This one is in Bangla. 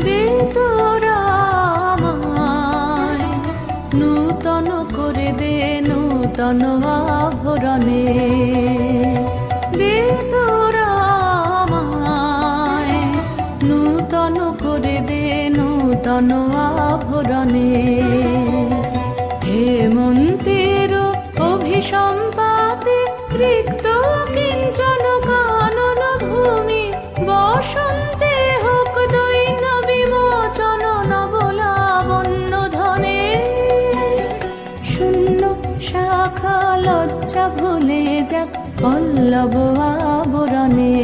দে তোরা আমায় নূতন করে দে নূতন আভরণে, দে তোরা আমায় নূতন করে দে নূতন আভরণে। হেমন্তের অভিসম্পাতে রিক্ত কিঞ্চন কানন ভূমি, বসন্তে হোক দৈন্য বিমোচন নবলাবণ্য ধনে। শূন্য শাখা লজ্জা ভুলে যাক পল্লব আবরণে।